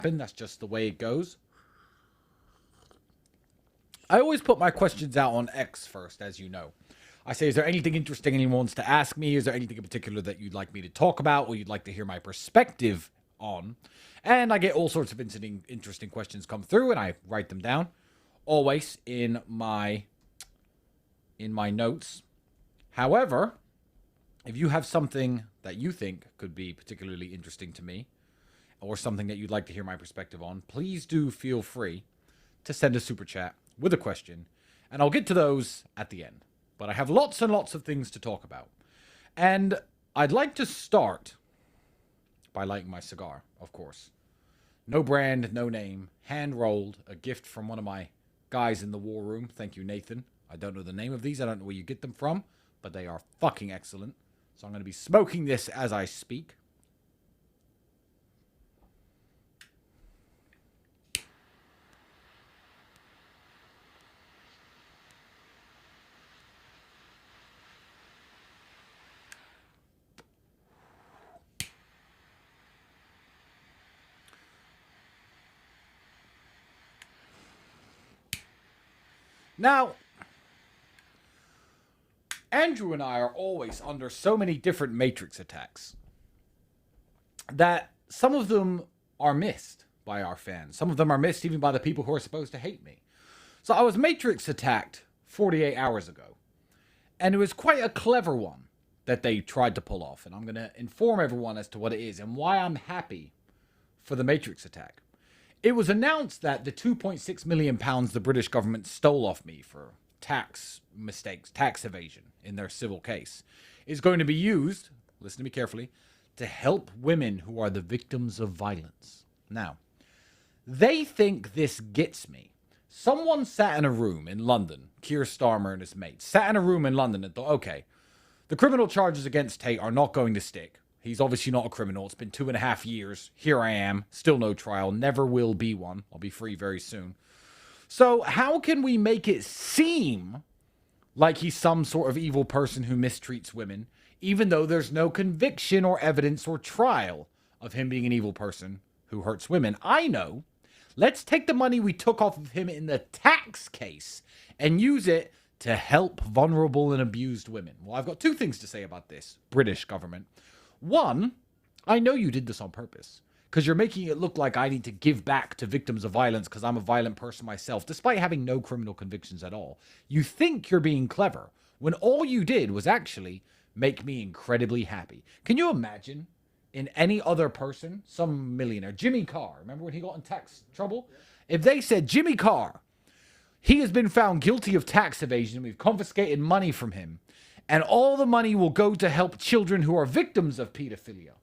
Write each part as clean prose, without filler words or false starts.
happen. That's just the way it goes. I always put my questions out on X first, as you know. I say, is there anything interesting anyone wants to ask me? Is there anything in particular that you'd like me to talk about or you'd like to hear my perspective on? And I get all sorts of interesting questions come through, and I write them down, always in my notes. However, if you have something that you think could be particularly interesting to me, or something that you'd like to hear my perspective on, please do feel free to send a super chat with a question, and I'll get to those at the end. But I have lots and lots of things to talk about. And I'd like to start by lighting my cigar, of course. No brand, no name, hand-rolled, a gift from one of my guys in the war room. Thank you, Nathan. I don't know the name of these. I don't know where you get them from, but they are fucking excellent. So I'm going to be smoking this as I speak. Now, Andrew and I are always under so many different Matrix attacks that some of them are missed by our fans. Some of them are missed even by the people who are supposed to hate me. So I was Matrix attacked 48 hours ago, and it was quite a clever one that they tried to pull off. And I'm going to inform everyone as to what it is and why I'm happy for the Matrix attack. It was announced that the £2.6 million the British government stole off me for tax mistakes, tax evasion in their civil case, is going to be used, listen to me carefully, to help women who are the victims of violence. Now, they think this gets me. Someone sat in a room in London, Keir Starmer and his mates, sat in a room in London and thought, okay, the criminal charges against Tate are not going to stick. He's obviously not a criminal. It's been 2.5 years. Here I am. Still no trial. Never will be one. I'll be free very soon. So how can we make it seem like he's some sort of evil person who mistreats women, even though there's no conviction or evidence or trial of him being an evil person who hurts women? I know. Let's take the money we took off of him in the tax case and use it to help vulnerable and abused women. Well, I've got two things to say about this, British government. One, I know you did this on purpose because you're making it look like I need to give back to victims of violence because I'm a violent person myself, despite having no criminal convictions at all. You think you're being clever when all you did was actually make me incredibly happy. Can you imagine in any other person, some millionaire, Jimmy Carr, remember when he got in tax trouble? If they said, Jimmy Carr, he has been found guilty of tax evasion, we've confiscated money from him, and all the money will go to help children who are victims of pedophilia.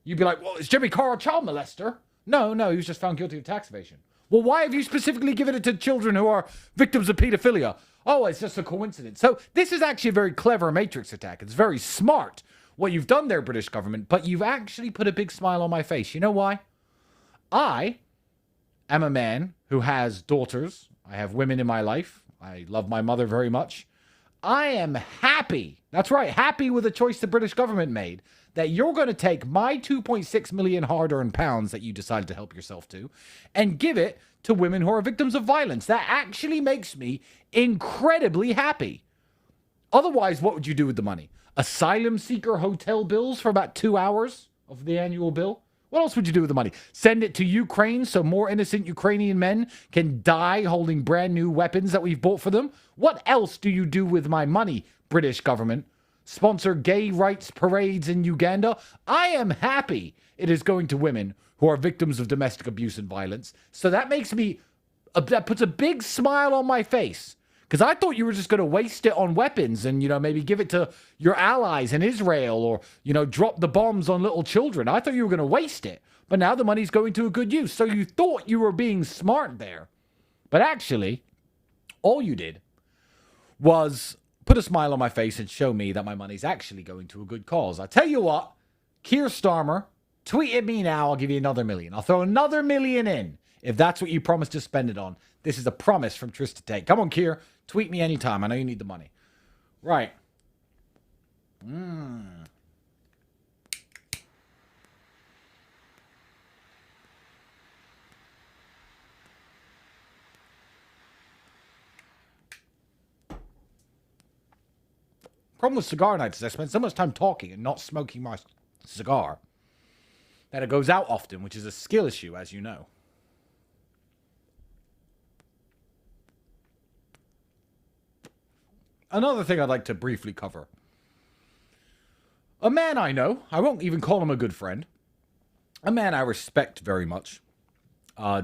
You'd be like, well, is Jimmy Carr a child molester? No, he was just found guilty of tax evasion. Well, why have you specifically given it to children who are victims of pedophilia? Oh, it's just a coincidence. So this is actually a very clever Matrix attack. It's very smart what you've done there, British government, but you've actually put a big smile on my face. You know why? I am a man who has daughters. I have women in my life. I love my mother very much. I am happy, that's right, happy with the choice the British government made, that you're going to take my 2.6 million hard-earned pounds that you decided to help yourself to and give it to women who are victims of violence. That actually makes me incredibly happy. Otherwise, what would you do with the money? Asylum seeker hotel bills for about 2 hours of the annual bill? What else would you do with the money? Send it to Ukraine so more innocent Ukrainian men can die holding brand new weapons that we've bought for them? What else do you do with my money, British government? Sponsor gay rights parades in Uganda? I am happy it is going to women who are victims of domestic abuse and violence. So that makes me, that puts a big smile on my face. Because I thought you were just going to waste it on weapons and, maybe give it to your allies in Israel or, drop the bombs on little children. I thought you were going to waste it. But now the money's going to a good use. So you thought you were being smart there. But actually, all you did was put a smile on my face and show me that my money's actually going to a good cause. I tell you what, Keir Starmer, tweet at me now. I'll give you another million. I'll throw another million in if that's what you promised to spend it on. This is a promise from Tristan Tate. Come on, Keir. Tweet me anytime. I know you need the money. Right. Problem with cigar nights is I spend so much time talking and not smoking my cigar that it goes out often, which is a skill issue, as you know. Another thing I'd like to briefly cover. A man I know, I won't even call him a good friend, a man I respect very much,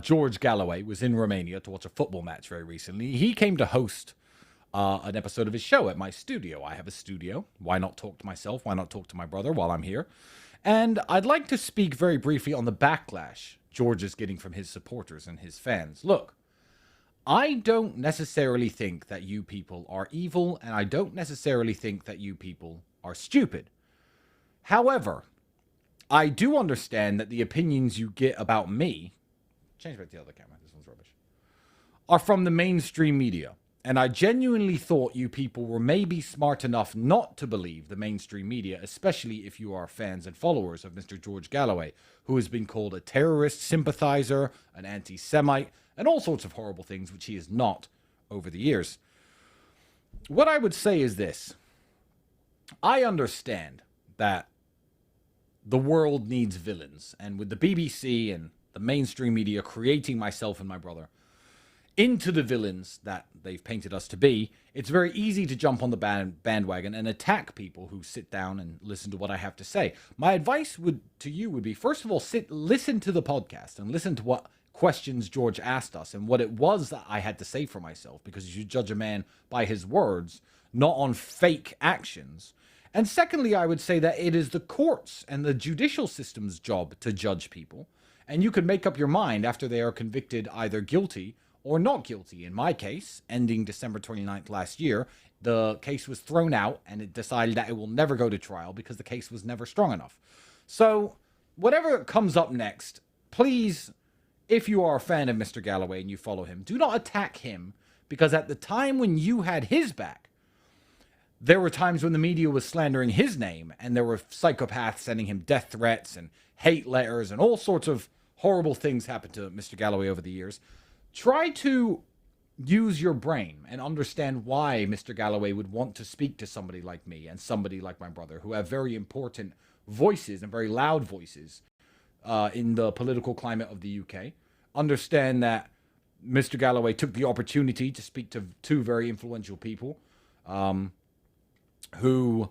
George Galloway, was in Romania to watch a football match very recently. He came to host an episode of his show at my studio. I have a studio. Why not talk to myself? Why not talk to my brother while I'm here? And I'd like to speak very briefly on the backlash George is getting from his supporters and his fans. Look, I don't necessarily think that you people are evil, and I don't necessarily think that you people are stupid. However, I do understand that the opinions you get about me, change back to the other camera, this one's rubbish, are from the mainstream media. And I genuinely thought you people were maybe smart enough not to believe the mainstream media, especially if you are fans and followers of Mr. George Galloway, who has been called a terrorist sympathizer, an anti-Semite, and all sorts of horrible things, which he is not over the years. What I would say is this. I understand that the world needs villains, and with the BBC and the mainstream media creating myself and my brother into the villains that they've painted us to be, it's very easy to jump on the bandwagon and attack people who sit down and listen to what I have to say. My advice to you would be, first of all, listen to the podcast and listen to what questions George asked us and what it was that I had to say for myself, because you judge a man by his words, not on fake actions. And secondly, I would say that it is the courts and the judicial system's job to judge people, and you can make up your mind after they are convicted either guilty or not guilty. In my case, ending December 29th last year, the case was thrown out and it decided that it will never go to trial because the case was never strong enough. So whatever comes up next, please, if you are a fan of Mr. Galloway and you follow him, do not attack him, because at the time when you had his back, there were times when the media was slandering his name, and there were psychopaths sending him death threats and hate letters, and all sorts of horrible things happened to Mr. Galloway over the years. Try to use your brain and understand why Mr. Galloway would want to speak to somebody like me and somebody like my brother, who have very important voices and very loud voices in the political climate of the UK. Understand that Mr. Galloway took the opportunity to speak to two very influential people, who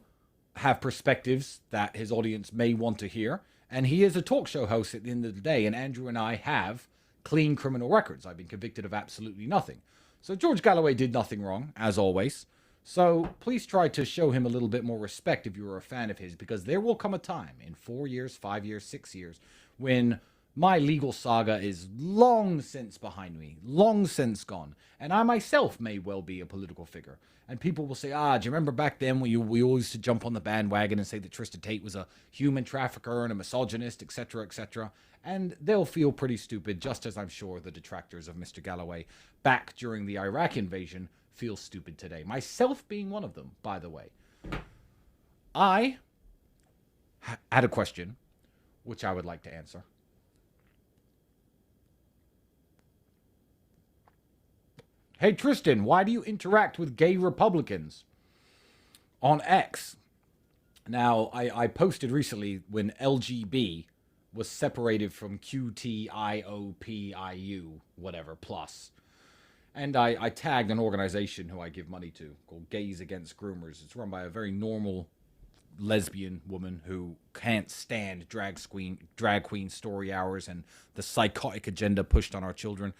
have perspectives that his audience may want to hear. And he is a talk show host at the end of the day, and Andrew and I have clean criminal records. I've been convicted of absolutely nothing. So George Galloway did nothing wrong, as always. So please try to show him a little bit more respect if you are a fan of his, because there will come a time in 4 years, 5 years, 6 years, when my legal saga is long since behind me, long since gone, and I myself may well be a political figure. And people will say, do you remember back then when we always used to jump on the bandwagon and say that Tristan Tate was a human trafficker and a misogynist, etc., etc.? And they'll feel pretty stupid, just as I'm sure the detractors of Mr. Galloway back during the Iraq invasion feel stupid today. Myself being one of them, by the way. I had a question, which I would like to answer. Hey, Tristan, why do you interact with gay Republicans on X? Now, I posted recently when LGB was separated from QTIOPIU, whatever, plus. And I tagged an organization who I give money to called Gays Against Groomers. It's run by a very normal lesbian woman who can't stand drag queen story hours and the psychotic agenda pushed on our children.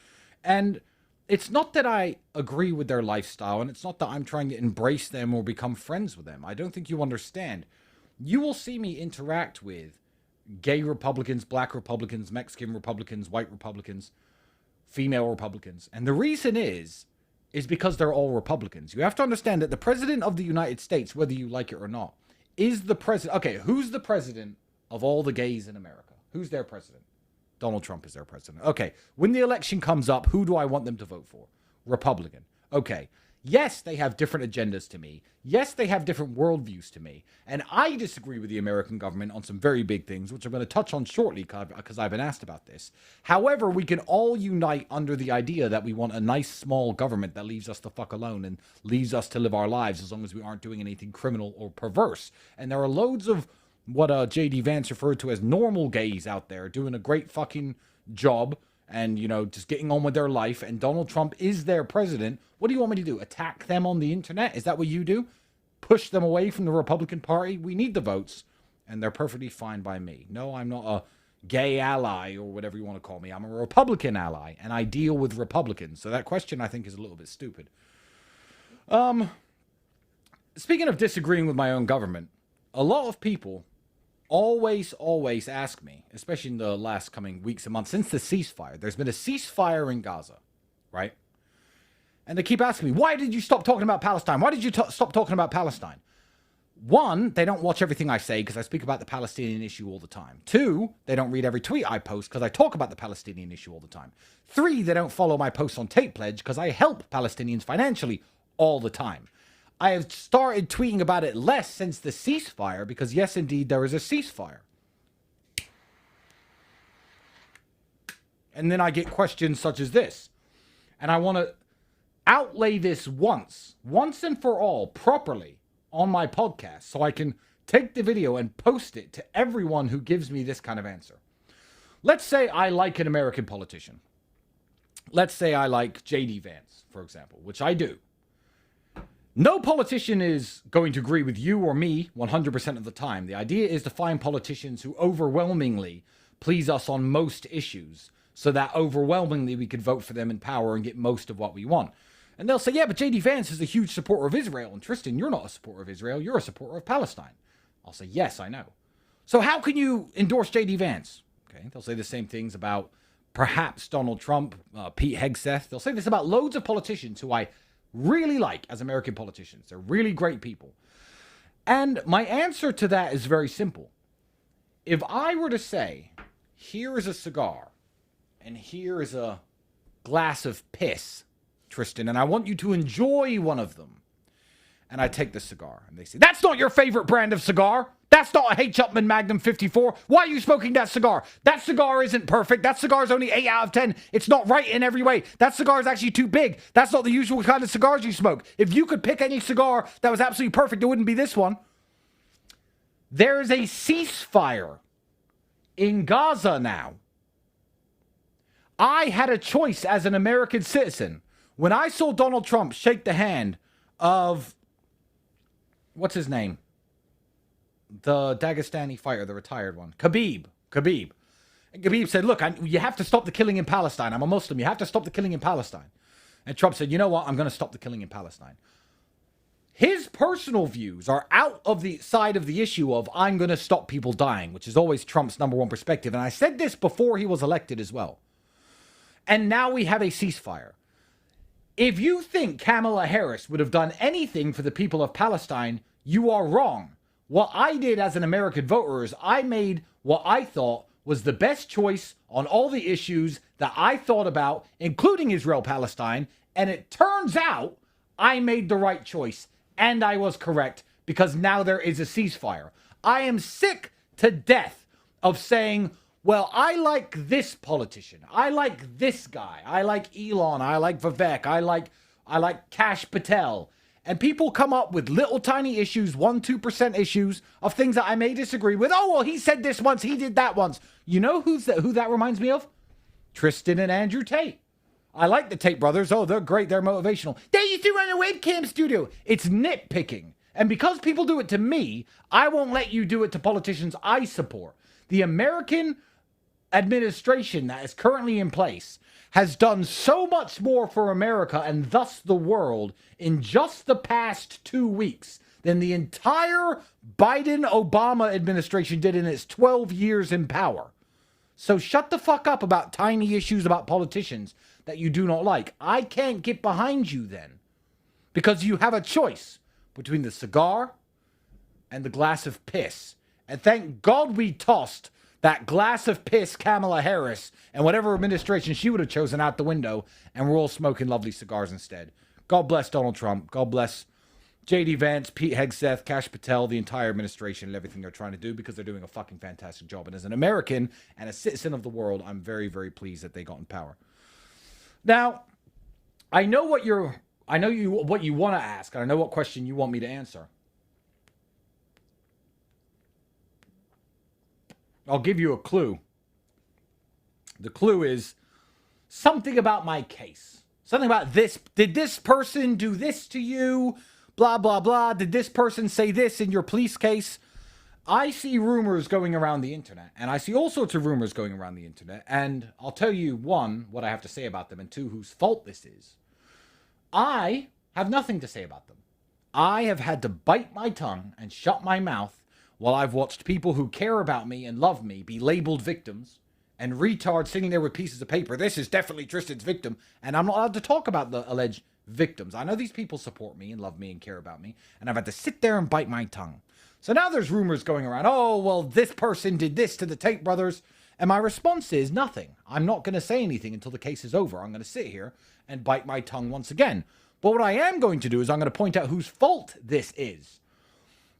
And it's not that I agree with their lifestyle, and it's not that I'm trying to embrace them or become friends with them. I don't think you understand. You will see me interact with gay Republicans, black Republicans, Mexican Republicans, white Republicans, female Republicans. And the reason is because they're all Republicans. You have to understand that the president of the United States, whether you like it or not, is the president. Okay, who's the president of all the gays in America? Who's their president? Donald Trump is their president. Okay, when the election comes up, who do I want them to vote for? Republican. Okay, Yes, they have different agendas to me. Yes, they have different worldviews to me. And I disagree with the American government on some very big things, which I'm going to touch on shortly because I've been asked about this. However, we can all unite under the idea that we want a nice, small government that leaves us the fuck alone and leaves us to live our lives as long as we aren't doing anything criminal or perverse. And there are loads of what J.D. Vance referred to as normal gays out there doing a great fucking job and, just getting on with their life, and Donald Trump is their president. What do you want me to do? Attack them on the internet? Is that what you do? Push them away from the Republican Party? We need the votes, and they're perfectly fine by me. No, I'm not a gay ally or whatever you want to call me. I'm a Republican ally, and I deal with Republicans. So that question, I think, is a little bit stupid. Speaking of disagreeing with my own government, a lot of people always ask me, especially in the last coming weeks and months, since the ceasefire. There's been a ceasefire in Gaza, right? And they keep asking me, why did you stop talking about Palestine? Why did you stop talking about Palestine? One, they don't watch everything I say because I speak about the Palestinian issue all the time. Two, they don't read every tweet I post because I talk about the Palestinian issue all the time. Three, they don't follow my posts on Tate Pledge because I help Palestinians financially all the time. I have started tweeting about it less since the ceasefire because, yes, indeed, there is a ceasefire. And then I get questions such as this. And I want to outlay this once and for all, properly on my podcast so I can take the video and post it to everyone who gives me this kind of answer. Let's say I like an American politician. Let's say I like J.D. Vance, for example, which I do. No politician is going to agree with you or me 100% of the time. The idea is to find politicians who overwhelmingly please us on most issues so that overwhelmingly we could vote for them in power and get most of what we want. And they'll say, yeah, but J.D. Vance is a huge supporter of Israel. And Tristan, you're not a supporter of Israel. You're a supporter of Palestine. I'll say, yes, I know. So how can you endorse J.D. Vance? Okay, they'll say the same things about perhaps Donald Trump, Pete Hegseth. They'll say this about loads of politicians who I really like as American politicians. They're really great people. And my answer to that is very simple. If I were to say, here is a cigar, and here is a glass of piss, Tristan, and I want you to enjoy one of them, and I take the cigar, and they say, that's not your favorite brand of cigar. That's not a H. Upmann Magnum 54. Why are you smoking that cigar? That cigar isn't perfect. That cigar is only 8 out of 10. It's not right in every way. That cigar is actually too big. That's not the usual kind of cigars you smoke. If you could pick any cigar that was absolutely perfect, it wouldn't be this one. There is a ceasefire in Gaza now. I had a choice as an American citizen. When I saw Donald Trump shake the hand of, what's his name? The Dagestani fighter, the retired one. Khabib. And Khabib said, look, you have to stop the killing in Palestine. I'm a Muslim. You have to stop the killing in Palestine. And Trump said, you know what? I'm going to stop the killing in Palestine. His personal views are out of the side of the issue of I'm going to stop people dying, which is always Trump's number one perspective. And I said this before he was elected as well. And now we have a ceasefire. If you think Kamala Harris would have done anything for the people of Palestine, you are wrong. What I did as an American voter is I made what I thought was the best choice on all the issues that I thought about, including Israel-Palestine, and it turns out I made the right choice, and I was correct, because now there is a ceasefire. I am sick to death of saying, well, I like this politician, I like this guy, I like Elon, I like Vivek, I like Kash Patel. And people come up with little tiny issues, 1-2% issues of things that I may disagree with. Oh, well, he said this once, he did that once. You know who that reminds me of? Tristan and Andrew Tate. I like the Tate brothers. Oh, they're great. They're motivational. They used to run a webcam studio. It's nitpicking. And because people do it to me, I won't let you do it to politicians I support. The American administration that is currently in place has done so much more for America and thus the world in just the past 2 weeks than the entire Biden-Obama administration did in its 12 years in power. So shut the fuck up about tiny issues about politicians that you do not like. I can't get behind you then because you have a choice between the cigar and the glass of piss. And thank God we tossed that glass of piss Kamala Harris and whatever administration she would have chosen out the window, and we're all smoking lovely cigars instead. God bless Donald Trump. God bless J.D. Vance, Pete Hegseth, Kash Patel, the entire administration, and everything they're trying to do, because they're doing a fucking fantastic job. And as an American and a citizen of the world, I'm very, very pleased that they got in power. Now, I know what you want to ask, and I know what question you want me to answer. I'll give you a clue. The clue is something about my case. Something about this. Did this person do this to you? Blah, blah, blah. Did this person say this in your police case? I see rumors going around the internet, and I see all sorts of rumors going around the internet, and I'll tell you, one, what I have to say about them, and two, whose fault this is. I have nothing to say about them. I have had to bite my tongue and shut my mouth while I've watched people who care about me and love me be labeled victims, and retards sitting there with pieces of paper. This is definitely Tristan's victim, and I'm not allowed to talk about the alleged victims. I know these people support me and love me and care about me, and I've had to sit there and bite my tongue. So now there's rumors going around, oh, well, this person did this to the Tate brothers, and my response is nothing. I'm not going to say anything until the case is over. I'm going to sit here and bite my tongue once again. But what I am going to do is I'm going to point out whose fault this is.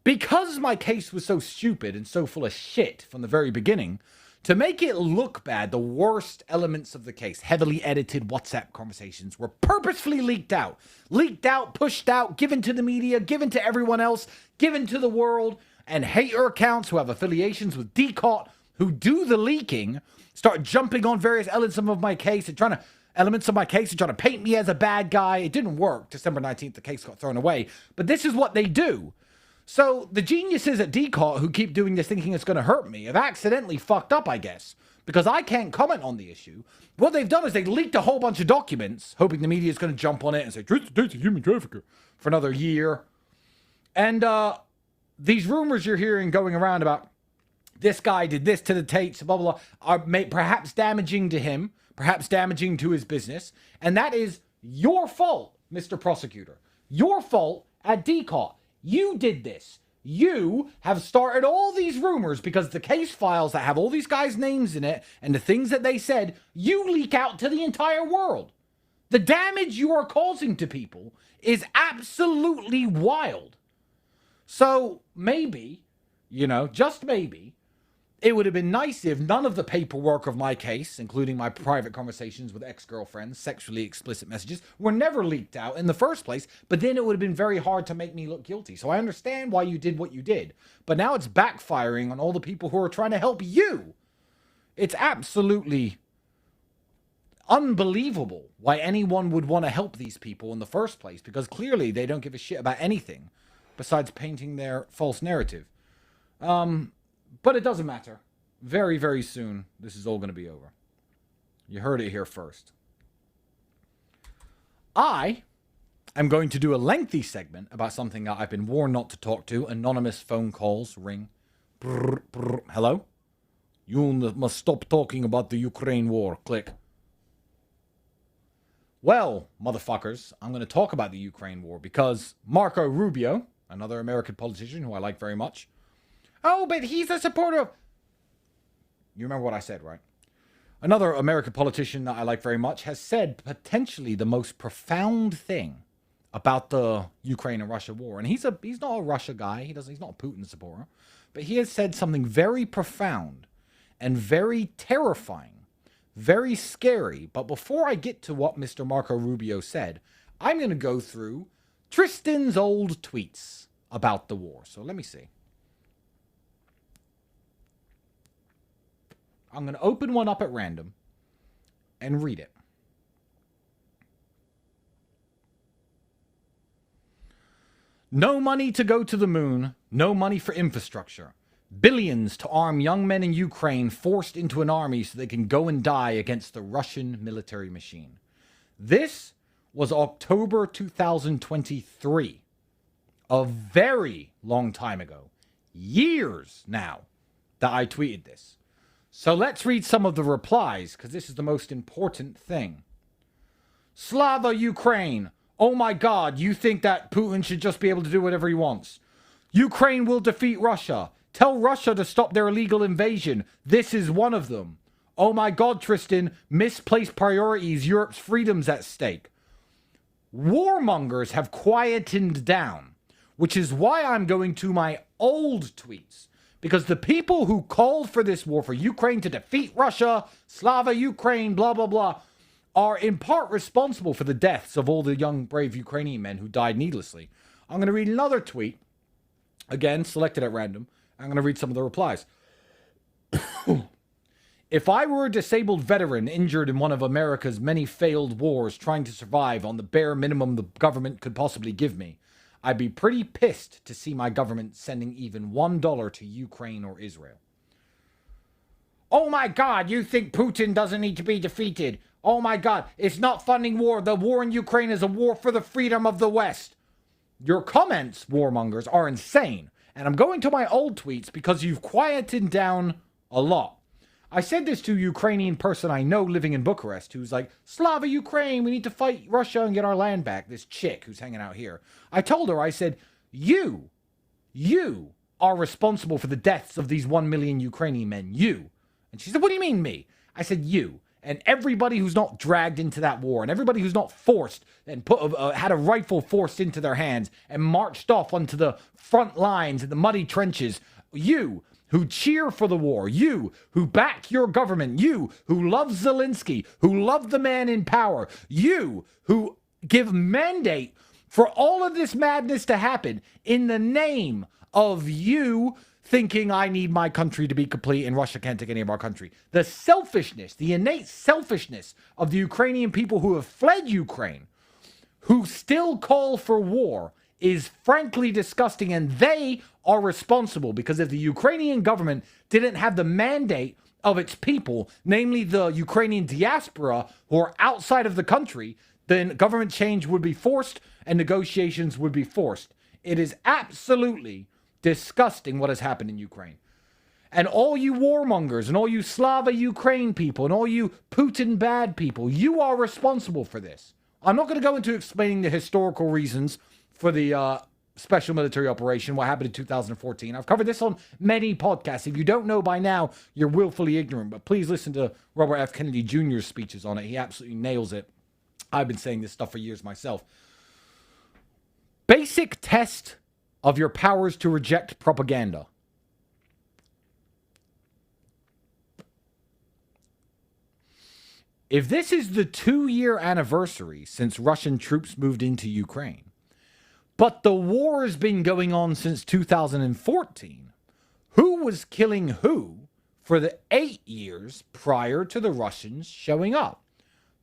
Because my case was so stupid and so full of shit from the very beginning, to make it look bad, the worst elements of the case, heavily edited WhatsApp conversations, were purposefully leaked out. Leaked out, pushed out, given to the media, given to everyone else, given to the world, and hater accounts who have affiliations with DCOT, who do the leaking, start jumping on various elements of my case and trying to paint me as a bad guy. It didn't work. December 19th, the case got thrown away. But this is what they do. So the geniuses at DCOT who keep doing this thinking it's going to hurt me have accidentally fucked up, I guess, because I can't comment on the issue. What they've done is they leaked a whole bunch of documents, hoping the media is going to jump on it and say, Tate's a human trafficker for another year. And these rumors you're hearing going around about this guy did this to the Tates, blah, blah, blah, are perhaps damaging to him, perhaps damaging to his business. And that is your fault, Mr. Prosecutor. Your fault at DCOT. You did this. You have started all these rumors because the case files that have all these guys' names in it and the things that they said, you leak out to the entire world. The damage you are causing to people is absolutely wild. So maybe, just maybe, it would have been nice if none of the paperwork of my case, including my private conversations with ex-girlfriends, sexually explicit messages, were never leaked out in the first place, but then it would have been very hard to make me look guilty. So I understand why you did what you did, but now it's backfiring on all the people who are trying to help you. It's absolutely unbelievable why anyone would want to help these people in the first place, because clearly they don't give a shit about anything besides painting their false narrative. But it doesn't matter. Very, very soon, this is all going to be over. You heard it here first. I am going to do a lengthy segment about something that I've been warned not to talk to. Anonymous phone calls ring. Brr, brr. Hello? You must stop talking about the Ukraine war. Click. Well, motherfuckers, I'm going to talk about the Ukraine war because Marco Rubio, another American politician who I like very much. Oh, but he's a supporter of... You remember what I said, right? Another American politician that I like very much has said potentially the most profound thing about the Ukraine and Russia war. And he's not a Russia guy. He's not a Putin supporter. But he has said something very profound and very terrifying, very scary. But before I get to what Mr. Marco Rubio said, I'm going to go through Tristan's old tweets about the war. So let me see. I'm going to open one up at random and read it. No money to go to the moon, no money for infrastructure. Billions to arm young men in Ukraine forced into an army so they can go and die against the Russian military machine. This was October 2023. A very long time ago. Years now that I tweeted this. So let's read some of the replies, because this is the most important thing. Slava Ukraine. Oh my God, you think that Putin should just be able to do whatever he wants. Ukraine will defeat Russia. Tell Russia to stop their illegal invasion. This is one of them. Oh my God, Tristan, misplaced priorities. Europe's freedom's at stake. warmongers have quietened down, which is why I'm going to my old tweets. Because the people who called for this war, for Ukraine to defeat Russia, Slava Ukraine, blah, blah, blah, are in part responsible for the deaths of all the young, brave Ukrainian men who died needlessly. I'm going to read another tweet, again, selected at random. I'm going to read some of the replies. If I were a disabled veteran injured in one of America's many failed wars trying to survive on the bare minimum the government could possibly give me, I'd be pretty pissed to see my government sending even $1 to Ukraine or Israel. Oh my God, you think Putin doesn't need to be defeated? Oh my God, it's not funding war. The war in Ukraine is a war for the freedom of the West. Your comments, warmongers, are insane. And I'm going to my old tweets because you've quieted down a lot. I said this to a Ukrainian person I know living in Bucharest who's like, Slava Ukraine, we need to fight Russia and get our land back. This chick who's hanging out here. I told her, I said, you are responsible for the deaths of these 1 million Ukrainian men. You. And she said, what do you mean me? I said, you. And everybody who's not dragged into that war and everybody who's not forced and had a rifle forced into their hands and marched off onto the front lines in the muddy trenches. You who cheer for the war, you who back your government, you who love Zelensky, who love the man in power, you who give mandate for all of this madness to happen in the name of you thinking I need my country to be complete and Russia can't take any of our country. The selfishness, the innate selfishness of the Ukrainian people who have fled Ukraine, who still call for war, is frankly disgusting, and they are responsible because if the Ukrainian government didn't have the mandate of its people, namely the Ukrainian diaspora who are outside of the country, then government change would be forced and negotiations would be forced. It is absolutely disgusting what has happened in Ukraine. And all you warmongers and all you Slava Ukraine people and all you Putin bad people, you are responsible for this. I'm not going to go into explaining the historical reasons for the special military operation, what happened in 2014. I've covered this on many podcasts. If you don't know by now, you're willfully ignorant. But please listen to Robert F. Kennedy Jr.'s speeches on it. He absolutely nails it. I've been saying this stuff for years myself. Basic test of your powers to reject propaganda. If this is the 2-year anniversary since Russian troops moved into Ukraine, but the war has been going on since 2014, who was killing who for the 8 years prior to the Russians showing up?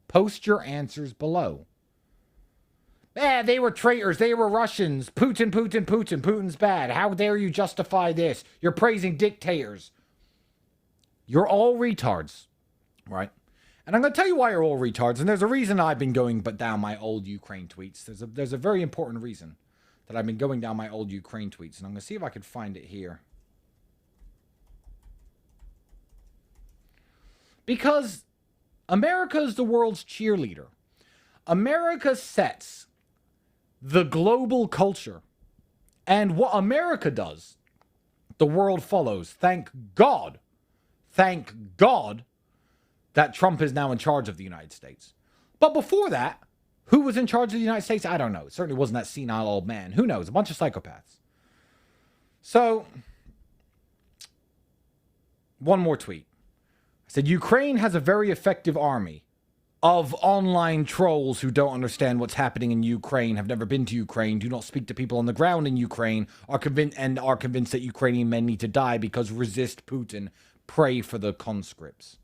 Post your answers below. They were traitors. They were Russians. Putin. Putin's bad. How dare you justify this? You're praising dictators. You're all retards, right? And I'm going to tell you why you're all retards. And there's a reason I've been going down my old Ukraine tweets. There's a very important reason that I've been going down my old Ukraine tweets. And I'm going to see if I can find it here. Because America is the world's cheerleader. America sets the global culture. And what America does, the world follows. Thank God that Trump is now in charge of the United States. But before that, who was in charge of the United States? I don't know. It certainly wasn't that senile old man. Who knows? A bunch of psychopaths. So, one more tweet. I said, Ukraine has a very effective army of online trolls who don't understand what's happening in Ukraine, have never been to Ukraine, do not speak to people on the ground in Ukraine, are convinced that Ukrainian men need to die because resist Putin, pray for the conscripts.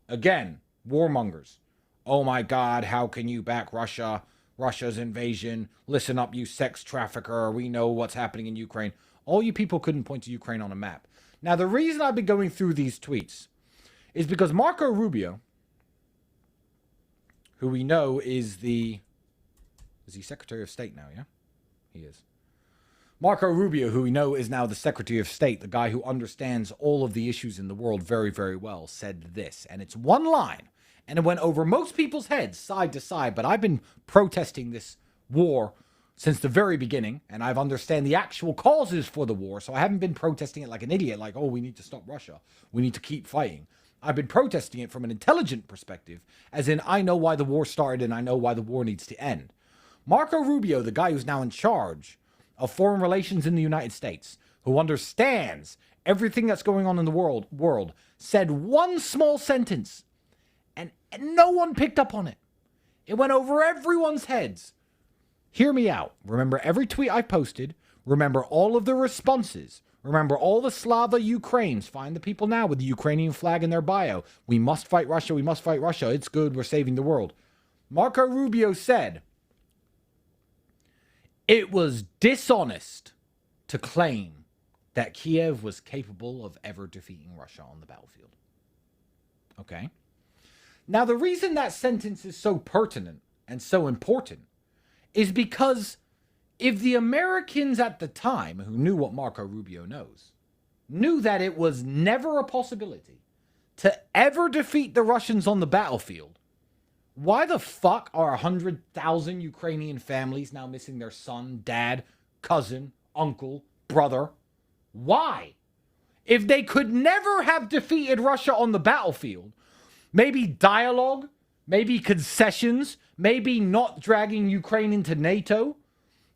Again, warmongers. Oh my God, how can you back Russia? Russia's invasion. Listen up, you sex trafficker. We know what's happening in Ukraine. All you people couldn't point to Ukraine on a map. Now, the reason I've been going through these tweets is because Marco Rubio, who we know is he Secretary of State now, yeah? He is. Marco Rubio, who we know is now the Secretary of State, the guy who understands all of the issues in the world very, very well, said this. And it's one line. And it went over most people's heads, side to side. But I've been protesting this war since the very beginning. And I've understand the actual causes for the war. So I haven't been protesting it like an idiot, like, oh, we need to stop Russia. We need to keep fighting. I've been protesting it from an intelligent perspective, as in I know why the war started and I know why the war needs to end. Marco Rubio, the guy who's now in charge of foreign relations in the United States, who understands everything that's going on in the world, said one small sentence, and no one picked up on it. It went over everyone's heads. Hear me out. Remember every tweet I posted. Remember all of the responses. Remember all the Slava Ukraines. Find the people now with the Ukrainian flag in their bio. We must fight Russia. We must fight Russia. It's good. We're saving the world. Marco Rubio said, it was dishonest to claim that Kiev was capable of ever defeating Russia on the battlefield. Okay? Now, the reason that sentence is so pertinent and so important is because if the Americans at the time, who knew what Marco Rubio knows, knew that it was never a possibility to ever defeat the Russians on the battlefield, why the fuck are 100,000 Ukrainian families now missing their son, dad, cousin, uncle, brother? Why? If they could never have defeated Russia on the battlefield, maybe dialogue, maybe concessions, maybe not dragging Ukraine into NATO,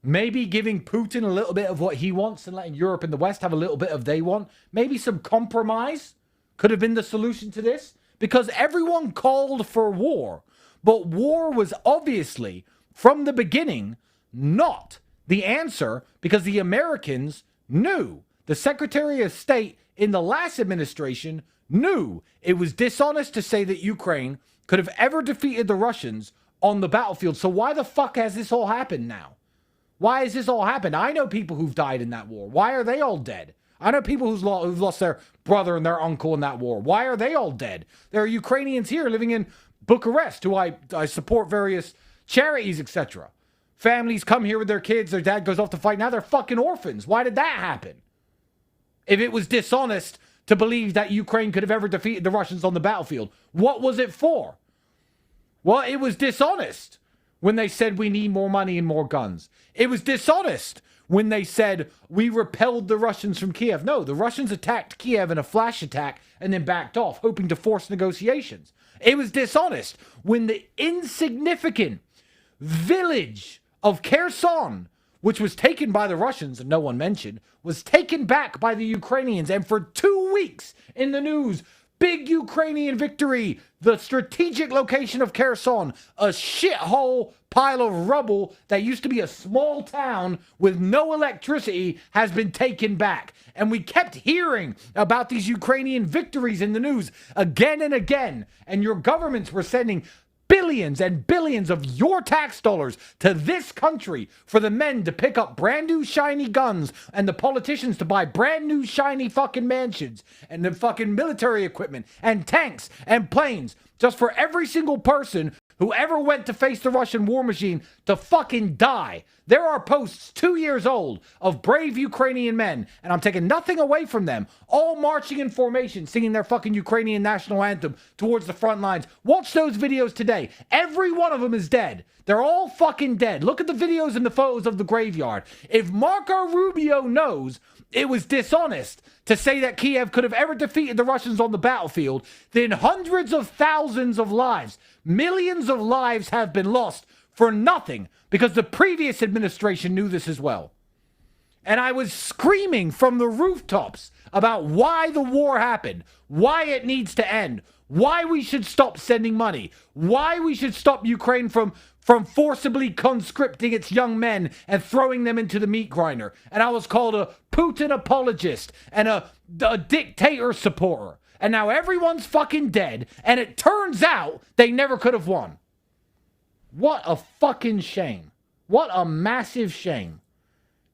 maybe giving Putin a little bit of what he wants and letting Europe and the West have a little bit of they want, maybe some compromise could have been the solution to this, because everyone called for war. But war was obviously, from the beginning, not the answer, because the Americans knew. The Secretary of State in the last administration knew it was dishonest to say that Ukraine could have ever defeated the Russians on the battlefield. So why the fuck has this all happened now? Why has this all happened? I know people who've died in that war. Why are they all dead? I know people who've lost their brother and their uncle in that war. Why are they all dead? There are Ukrainians here living in Bucharest, who I support various charities, etc. Families come here with their kids, their dad goes off to fight, now they're fucking orphans. Why did that happen? If it was dishonest to believe that Ukraine could have ever defeated the Russians on the battlefield, what was it for? Well, it was dishonest when they said we need more money and more guns. It was dishonest when they said we repelled the Russians from Kiev. No, the Russians attacked Kiev in a flash attack and then backed off, hoping to force negotiations. It was dishonest when the insignificant village of Kherson, which was taken by the Russians and no one mentioned, was taken back by the Ukrainians. And for 2 weeks in the news, big Ukrainian victory, the strategic location of Kherson, a shithole pile of rubble that used to be a small town with no electricity, has been taken back. And we kept hearing about these Ukrainian victories in the news again and again. And your governments were sending billions and billions of your tax dollars to this country for the men to pick up brand new shiny guns and the politicians to buy brand new shiny fucking mansions and the fucking military equipment and tanks and planes, just for every single person who ever went to face the Russian war machine to fucking die. There are posts 2 years old of brave Ukrainian men, and I'm taking nothing away from them, all marching in formation, singing their fucking Ukrainian national anthem towards the front lines. Watch those videos today. Every one of them is dead. They're all fucking dead. Look at the videos and the photos of the graveyard. If Marco Rubio knows it was dishonest to say that Kiev could have ever defeated the Russians on the battlefield, then hundreds of thousands of lives, millions of lives have been lost for nothing, because the previous administration knew this as well. And I was screaming from the rooftops about why the war happened, why it needs to end, why we should stop sending money, why we should stop Ukraine from forcibly conscripting its young men and throwing them into the meat grinder. And I was called a Putin apologist and a dictator supporter. And now everyone's fucking dead, and it turns out they never could have won. What a fucking shame. What a massive shame.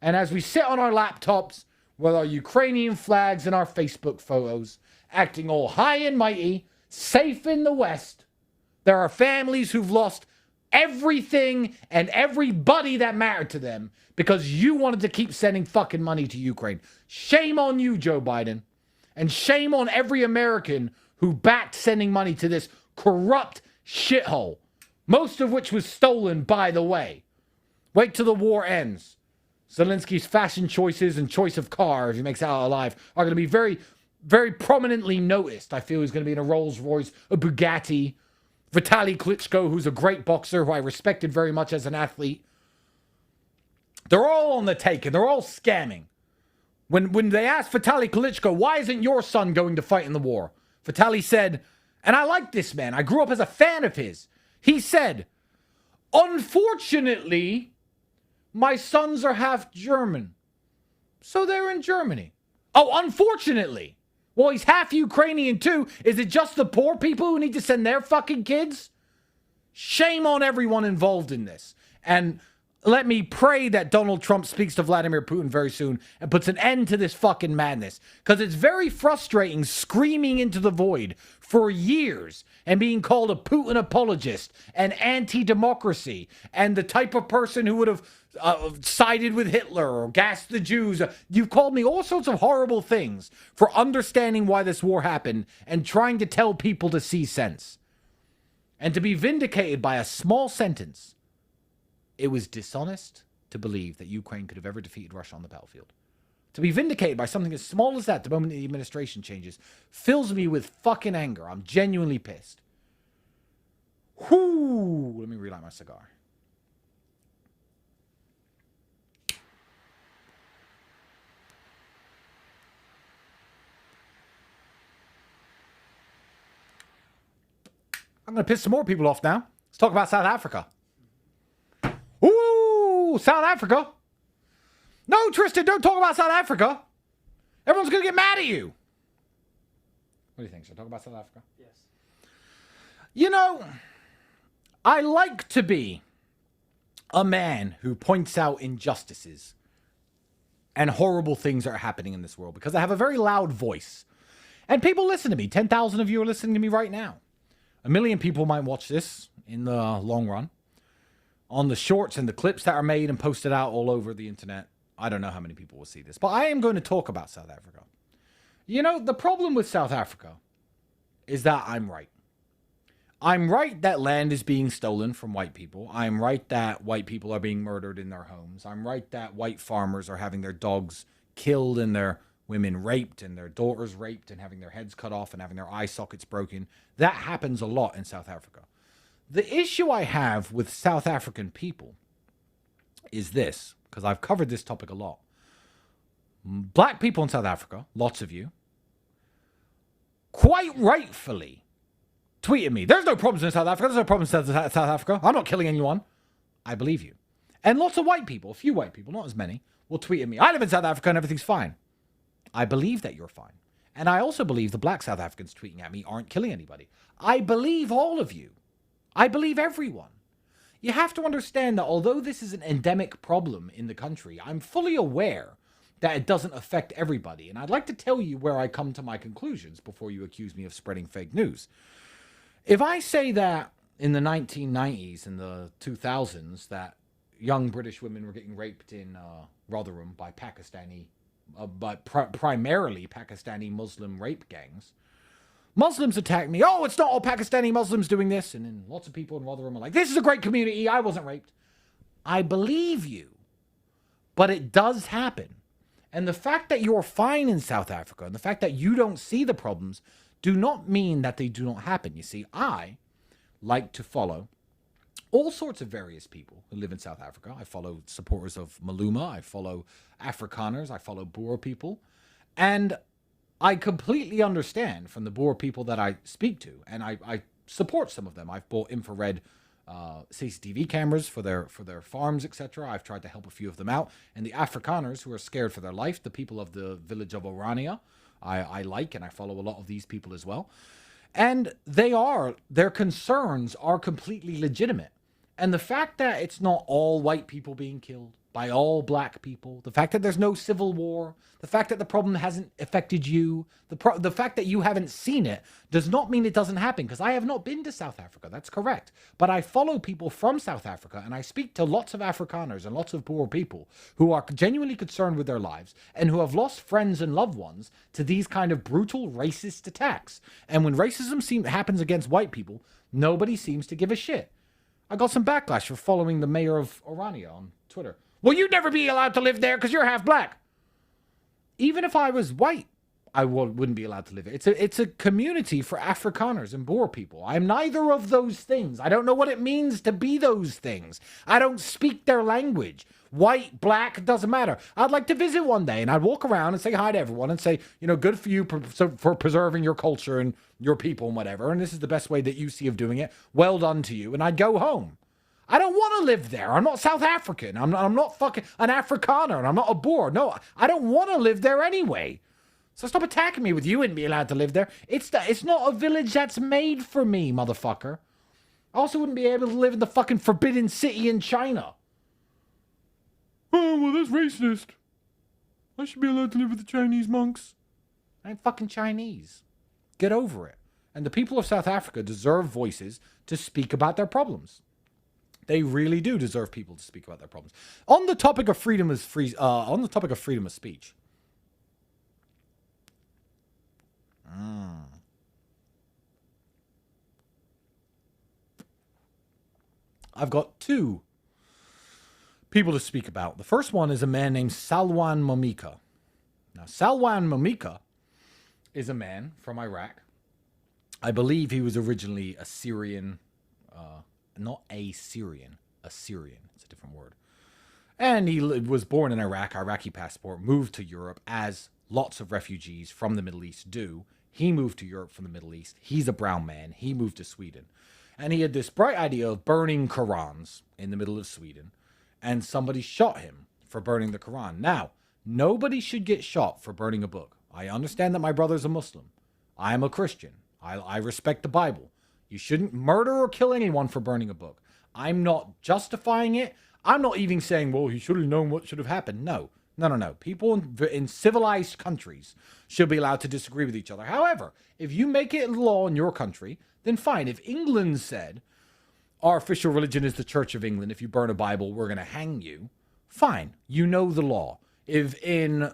And as we sit on our laptops with our Ukrainian flags and our Facebook photos, acting all high and mighty, safe in the West, there are families who've lost everything and everybody that mattered to them because you wanted to keep sending fucking money to Ukraine. Shame on you, Joe Biden. And shame on every American who backed sending money to this corrupt shithole. Most of which was stolen, by the way. Wait till the war ends. Zelensky's fashion choices and choice of car, if he makes it out alive, are going to be very, very prominently noticed. I feel he's going to be in a Rolls Royce, a Bugatti. Vitaly Klitschko, who's a great boxer, who I respected very much as an athlete, They're all on the take and they're all scamming. When they asked Vitaly Klitschko, why isn't your son going to fight in the war? Vitaly said, and I like this man, I grew up as a fan of his. He said, unfortunately, my sons are half German. So they're in Germany. Oh, unfortunately. Well, he's half Ukrainian too. Is it just the poor people who need to send their fucking kids? Shame on everyone involved in this. And let me pray that Donald Trump speaks to Vladimir Putin very soon and puts an end to this fucking madness. Because it's very frustrating screaming into the void for years and being called a Putin apologist and anti-democracy and the type of person who would have sided with Hitler or gassed the Jews. You've called me all sorts of horrible things for understanding why this war happened and trying to tell people to see sense. And to be vindicated by a small sentence. It was dishonest to believe that Ukraine could have ever defeated Russia on the battlefield. To be vindicated by something as small as that the moment the administration changes fills me with fucking anger. I'm genuinely pissed. Whoo! Let me relight my cigar. I'm going to piss some more people off now. Let's talk about South Africa. Ooh, South Africa. No, Tristan, don't talk about South Africa. Everyone's going to get mad at you. What do you think? Should I talk about South Africa? Yes. You know, I like to be a man who points out injustices and horrible things that are happening in this world because I have a very loud voice. And people listen to me. 10,000 of you are listening to me right now. 1 million people might watch this in the long run. On the shorts and the clips that are made and posted out all over the internet, I don't know how many people will see this. But I am going to talk about South Africa. You know, the problem with South Africa is that I'm right. I'm right that land is being stolen from white people. I'm right that white people are being murdered in their homes. I'm right that white farmers are having their dogs killed and their women raped and their daughters raped and having their heads cut off and having their eye sockets broken. That happens a lot in South Africa. The issue I have with South African people is this, because I've covered this topic a lot. Black people in South Africa, lots of you, quite rightfully tweeted me, there's no problems in South Africa, there's no problems in South Africa, I'm not killing anyone. I believe you. And lots of white people, a few white people, not as many, will tweet at me, I live in South Africa and everything's fine. I believe that you're fine. And I also believe the black South Africans tweeting at me aren't killing anybody. I believe all of you. I believe everyone. You have to understand that although this is an endemic problem in the country, I'm fully aware that it doesn't affect everybody. And I'd like to tell you where I come to my conclusions before you accuse me of spreading fake news. If I say that in the 1990s and the 2000s that young British women were getting raped in Rotherham by primarily Pakistani Muslim rape gangs, Muslims attack me. Oh, it's not all Pakistani Muslims doing this. And then lots of people in Rotherham are like, this is a great community. I wasn't raped. I believe you. But it does happen. And the fact that you're fine in South Africa and the fact that you don't see the problems do not mean that they do not happen. You see, I like to follow all sorts of various people who live in South Africa. I follow supporters of Maluma. I follow Afrikaners. I follow Boer people. And I completely understand from the Boer people that I speak to, and I support some of them. I've bought infrared CCTV cameras for their farms, etc. I've tried to help a few of them out. And the Afrikaners who are scared for their life, the people of the village of Orania, I like, and I follow a lot of these people as well. And their concerns are completely legitimate. And the fact that it's not all white people being killed by all black people, the fact that there's no civil war, the fact that the problem hasn't affected you, the fact that you haven't seen it does not mean it doesn't happen, because I have not been to South Africa. That's correct. But I follow people from South Africa, and I speak to lots of Afrikaners and lots of Boer people who are genuinely concerned with their lives and who have lost friends and loved ones to these kind of brutal racist attacks. And when racism happens against white people, nobody seems to give a shit. I got some backlash for following the mayor of Orania on Twitter. Well, you'd never be allowed to live there because you're half black. Even if I was white, wouldn't be allowed to live there. It's a community for Afrikaners and Boer people. I'm neither of those things. I don't know what it means to be those things. I don't speak their language. White, black, doesn't matter. I'd like to visit one day, and I'd walk around and say hi to everyone and say, good for you for preserving your culture and your people and whatever, and this is the best way that you see of doing it. Well done to you, and I'd go home. I don't want to live there. I'm not South African. I'm not fucking an Afrikaner, and I'm not a Boer. No, I don't want to live there anyway. So stop attacking me with you wouldn't be allowed to live there. It's not a village that's made for me, motherfucker. I also wouldn't be able to live in the fucking Forbidden City in China. Oh, well, that's racist. I should be allowed to live with the Chinese monks. I ain't fucking Chinese. Get over it. And the people of South Africa deserve voices to speak about their problems. They really do deserve people to speak about their problems. On the topic of freedom of speech. I've got two people to speak about. The first one is a man named Salwan Momika. Now, Salwan Momika is a man from Iraq. I believe he was originally Assyrian, not Assyrian, Assyrian. It's a different word. And he was born in Iraq, Iraqi passport, moved to Europe as lots of refugees from the Middle East do. He moved to Europe from the Middle East. He's a brown man. He moved to Sweden. And he had this bright idea of burning Qurans in the middle of Sweden. And somebody shot him for burning the Quran. Now, nobody should get shot for burning a book. I understand that my brother's a Muslim. I am a Christian. I respect the Bible. You shouldn't murder or kill anyone for burning a book. I'm not justifying it. I'm not even saying, well, he should have known what should have happened. No. People in civilized countries should be allowed to disagree with each other. However, if you make it law in your country, then fine. If England said, our official religion is the Church of England, if you burn a Bible, we're going to hang you, fine. You know the law. If in,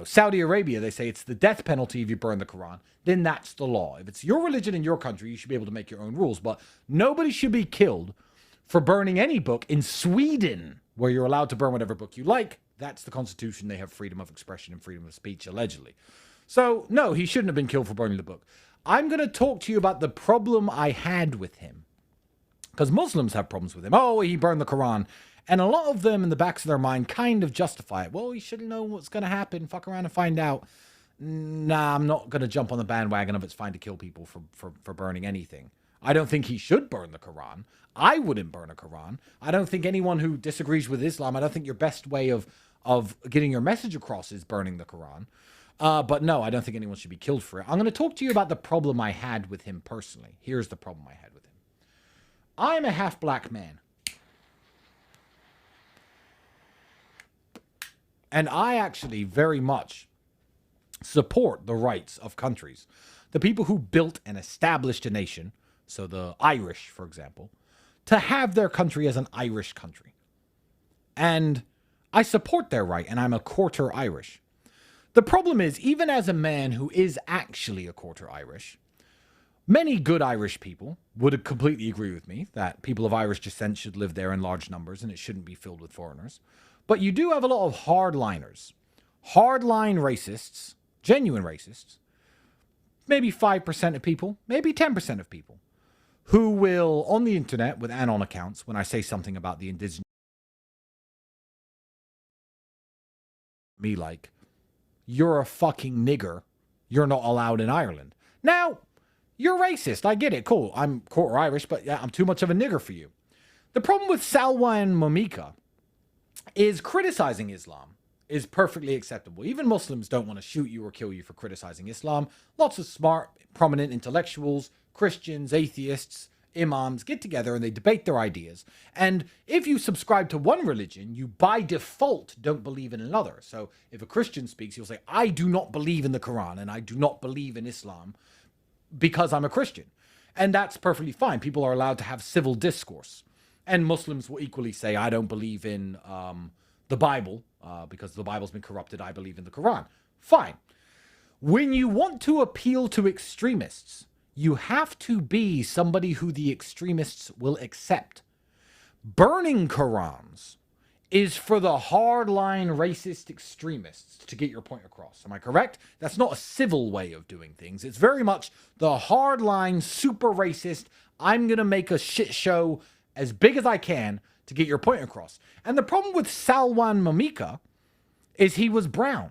Saudi Arabia, they say it's the death penalty if you burn the Quran, then that's the law. If it's your religion in your country, you should be able to make your own rules. But nobody should be killed for burning any book in Sweden, where you're allowed to burn whatever book you like. That's the Constitution. They have freedom of expression and freedom of speech, allegedly. So, no, he shouldn't have been killed for burning the book. I'm going to talk to you about the problem I had with him. Because Muslims have problems with him. Oh, he burned the Quran. And a lot of them in the backs of their mind kind of justify it. Well, he should have known what's going to happen. Fuck around and find out. Nah, I'm not going to jump on the bandwagon of it's fine to kill people for burning anything. I don't think he should burn the Quran. I wouldn't burn a Quran. I don't think anyone who disagrees with Islam, I don't think your best way of getting your message across is burning the Quran. But no, I don't think anyone should be killed for it. I'm going to talk to you about the problem I had with him personally. Here's the problem I had with him. I'm a half-black man. And I actually very much support the rights of countries. The people who built and established a nation, so the Irish, for example, to have their country as an Irish country. And I support their right, and I'm a quarter Irish. The problem is, even as a man who is actually a quarter Irish, many good Irish people would completely agree with me that people of Irish descent should live there in large numbers and it shouldn't be filled with foreigners. But you do have a lot of hardliners, hardline racists, genuine racists, maybe 5% of people, maybe 10% of people, who will, on the internet with anon accounts, when I say something about the indigenous, me like, you're a fucking nigger, you're not allowed in Ireland. Now, you're racist, I get it, cool, I'm quarter Irish, but yeah, I'm too much of a nigger for you. The problem with Salwan Momika is criticizing Islam is perfectly acceptable. Even Muslims don't want to shoot you or kill you for criticizing Islam. Lots of smart, prominent intellectuals, Christians, atheists, imams get together and they debate their ideas. And if you subscribe to one religion, you by default don't believe in another. So if a Christian speaks, he'll say, I do not believe in the Quran and I do not believe in Islam because I'm a Christian. And that's perfectly fine. People are allowed to have civil discourse. And Muslims will equally say, I don't believe in the Bible because the Bible's been corrupted. I believe in the Quran. Fine. When you want to appeal to extremists, you have to be somebody who the extremists will accept. Burning Qurans is for the hardline racist extremists to get your point across. Am I correct? That's not a civil way of doing things. It's very much the hardline, super racist, I'm going to make a shit show as big as I can to get your point across. And the problem with Salwan Mamika is he was brown.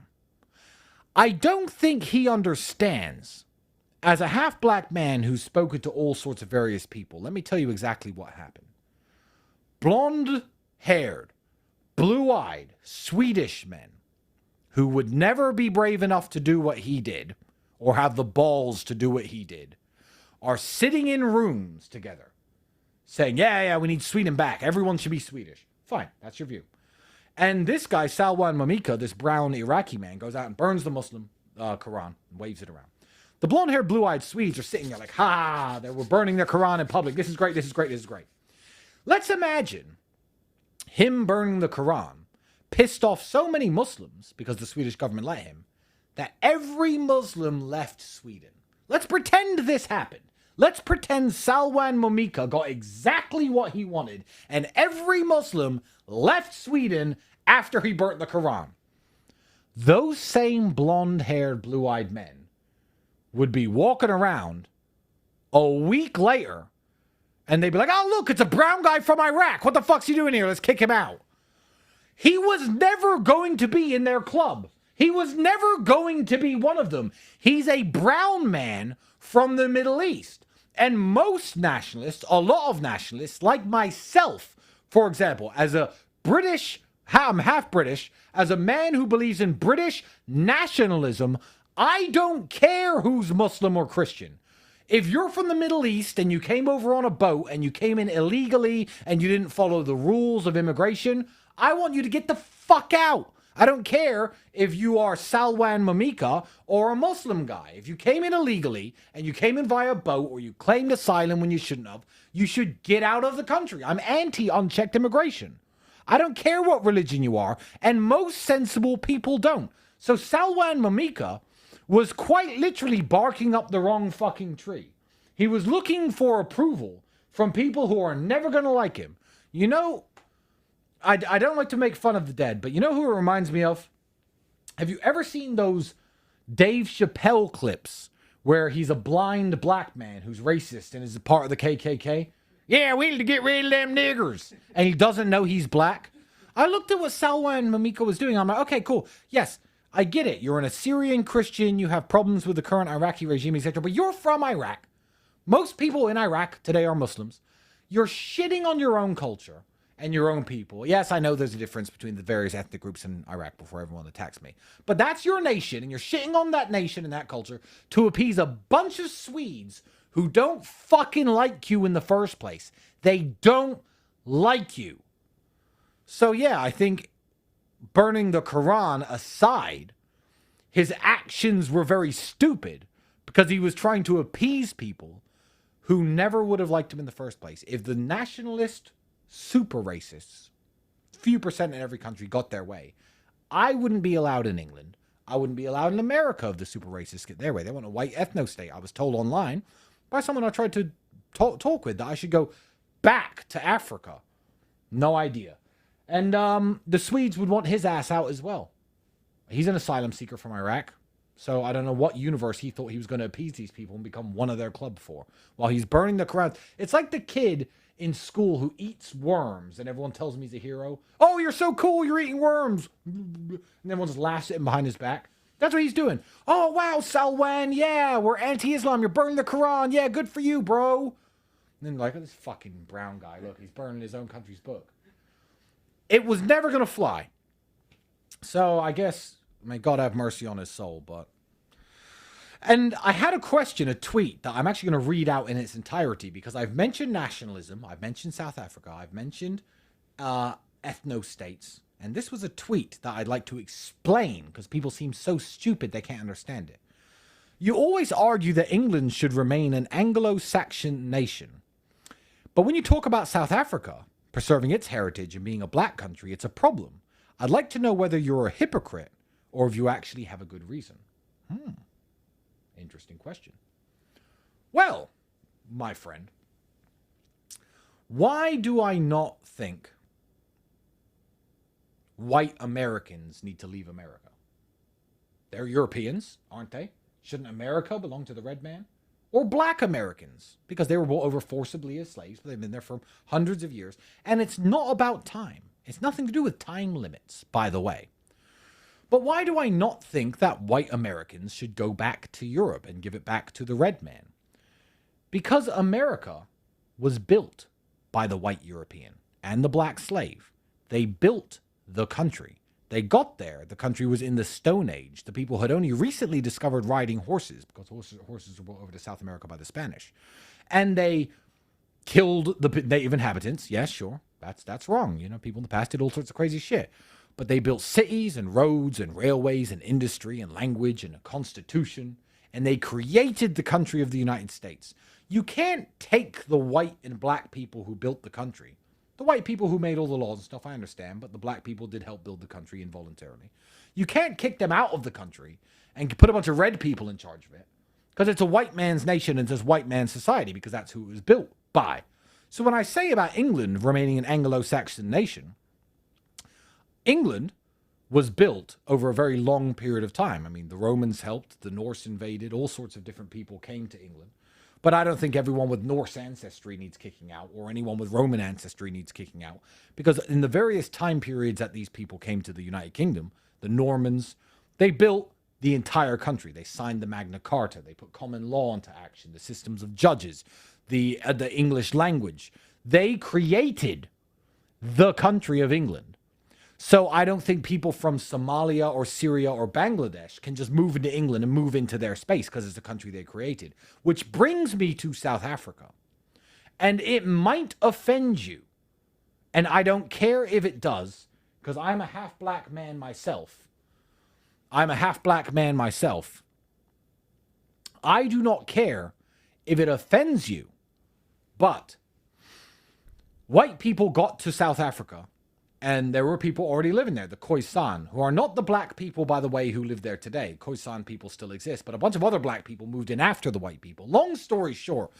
I don't think he understands, as a half-black man who's spoken to all sorts of various people, let me tell you exactly what happened. Blonde-haired, blue-eyed, Swedish men who would never be brave enough to do what he did or have the balls to do what he did are sitting in rooms together saying, yeah, we need Sweden back. Everyone should be Swedish. Fine, that's your view. And this guy, Salwan Mamika, this brown Iraqi man, goes out and burns the Muslim Quran and waves it around. The blonde-haired, blue-eyed Swedes are sitting there like, they were burning their Quran in public. This is great, this is great, this is great. Let's imagine him burning the Quran pissed off so many Muslims, because the Swedish government let him, that every Muslim left Sweden. Let's pretend this happened. Let's pretend Salwan Mamika got exactly what he wanted, and every Muslim left Sweden after he burnt the Quran. Those same blonde-haired, blue-eyed men would be walking around a week later, and they'd be like, oh, look, it's a brown guy from Iraq. What the fuck's he doing here? Let's kick him out. He was never going to be in their club. He was never going to be one of them. He's a brown man from the Middle East. And most nationalists, a lot of nationalists, like myself, for example, as a British, I'm half British, as a man who believes in British nationalism, I don't care who's Muslim or Christian. If you're from the Middle East and you came over on a boat and you came in illegally and you didn't follow the rules of immigration, I want you to get the fuck out. I don't care if you are Salwan Mamika or a Muslim guy. If you came in illegally and you came in via boat or you claimed asylum when you shouldn't have, you should get out of the country. I'm anti-unchecked immigration. I don't care what religion you are, and most sensible people don't. So Salwan Mamika was quite literally barking up the wrong fucking tree. He was looking for approval from people who are never going to like him. You know, I don't like to make fun of the dead, but you know who it reminds me of? Have you ever seen those Dave Chappelle clips where he's a blind black man who's racist and is a part of the KKK? Yeah, we need to get rid of them niggers. And he doesn't know he's black. I looked at what Salwan Mamika was doing. I'm like, okay, cool. Yes, I get it. You're an Assyrian Christian. You have problems with the current Iraqi regime, etc. But you're from Iraq. Most people in Iraq today are Muslims. You're shitting on your own culture and your own people. Yes, I know there's a difference between the various ethnic groups in Iraq before everyone attacks me. But that's your nation, and you're shitting on that nation and that culture to appease a bunch of Swedes who don't fucking like you in the first place. They don't like you. So yeah, I think burning the Quran aside, his actions were very stupid because he was trying to appease people who never would have liked him in the first place. If the nationalist super racists, few percent in every country, got their way, I wouldn't be allowed in England. I wouldn't be allowed in America if the super racists get their way. They want a white ethno-state. I was told online by someone I tried to talk with that I should go back to Africa. No idea. And the Swedes would want his ass out as well. He's an asylum seeker from Iraq. So I don't know what universe he thought he was going to appease these people and become one of their club for. While he's burning the Quran. It's like the kid in school who eats worms and everyone tells him he's a hero. Oh, you're so cool, you're eating worms. And everyone just laughs at him behind his back. That's what he's doing. Oh, wow, Salwan, yeah, we're anti-Islam. You're burning the Quran. Yeah, good for you, bro. And then like, this fucking brown guy, look, he's burning his own country's book. It was never going to fly. So I guess, may God have mercy on his soul, but... And I had a question, a tweet, that I'm actually going to read out in its entirety, because I've mentioned nationalism, I've mentioned South Africa, I've mentioned ethno-states, and this was a tweet that I'd like to explain, because people seem so stupid they can't understand it. You always argue that England should remain an Anglo-Saxon nation. But when you talk about South Africa preserving its heritage and being a black country, it's a problem. I'd like to know whether you're a hypocrite or if you actually have a good reason. Interesting question. Well, my friend, why do I not think white Americans need to leave America. They're Europeans, aren't they? Shouldn't America belong to the red man? Or black Americans, because they were brought over forcibly as slaves, but they've been there for hundreds of years. And it's not about time. It's nothing to do with time limits, by the way. But why do I not think that white Americans should go back to Europe and give it back to the red man? Because America was built by the white European and the black slave. They built the country. They got there. The country was in the Stone Age. The people had only recently discovered riding horses, because horses were brought over to South America by the Spanish. And they killed the native inhabitants. Yes, sure. That's wrong. You know, people in the past did all sorts of crazy shit. But they built cities and roads and railways and industry and language and a constitution. And they created the country of the United States. You can't take the white and black people who built the country. The white people who made all the laws and stuff, I understand, but the black people did help build the country involuntarily. You can't kick them out of the country and put a bunch of red people in charge of it, because it's a white man's nation and it's a white man's society, because that's who it was built by. So when I say about England remaining an Anglo-Saxon nation, England was built over a very long period of time. I mean, the Romans helped, the Norse invaded, all sorts of different people came to England. But I don't think everyone with Norse ancestry needs kicking out, or anyone with Roman ancestry needs kicking out. Because in the various time periods that these people came to the United Kingdom, the Normans, they built the entire country. They signed the Magna Carta. They put common law into action, the systems of judges, the English language. They created the country of England. So I don't think people from Somalia or Syria or Bangladesh can just move into England and move into their space, because it's the country they created. Which brings me to South Africa. And it might offend you. And I don't care if it does, because I'm a half black man myself. I do not care if it offends you. But white people got to South Africa, and there were people already living there, the Khoisan, who are not the black people, by the way, who live there today. Khoisan people still exist, but a bunch of other black people moved in after the white people. Long story short,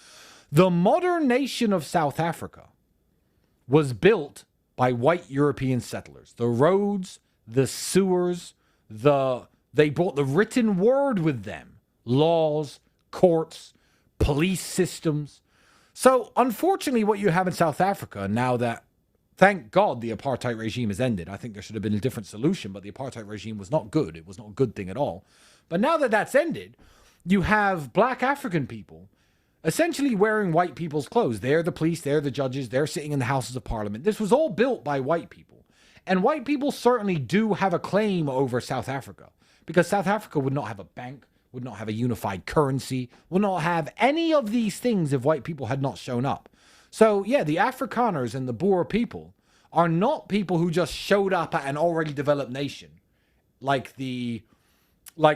the modern nation of South Africa was built by white European settlers. The roads, the sewers, they brought the written word with them. Laws, courts, police systems. So, unfortunately, what you have in South Africa, now that, thank God, the apartheid regime has ended. I think there should have been a different solution, but the apartheid regime was not good. It was not a good thing at all. But now that that's ended, you have black African people essentially wearing white people's clothes. They're the police, they're the judges, they're sitting in the Houses of Parliament. This was all built by white people. And white people certainly do have a claim over South Africa, because South Africa would not have a bank, would not have a unified currency, would not have any of these things if white people had not shown up. So, yeah, the Afrikaners and the Boer people are not people who just showed up at an already developed nation, like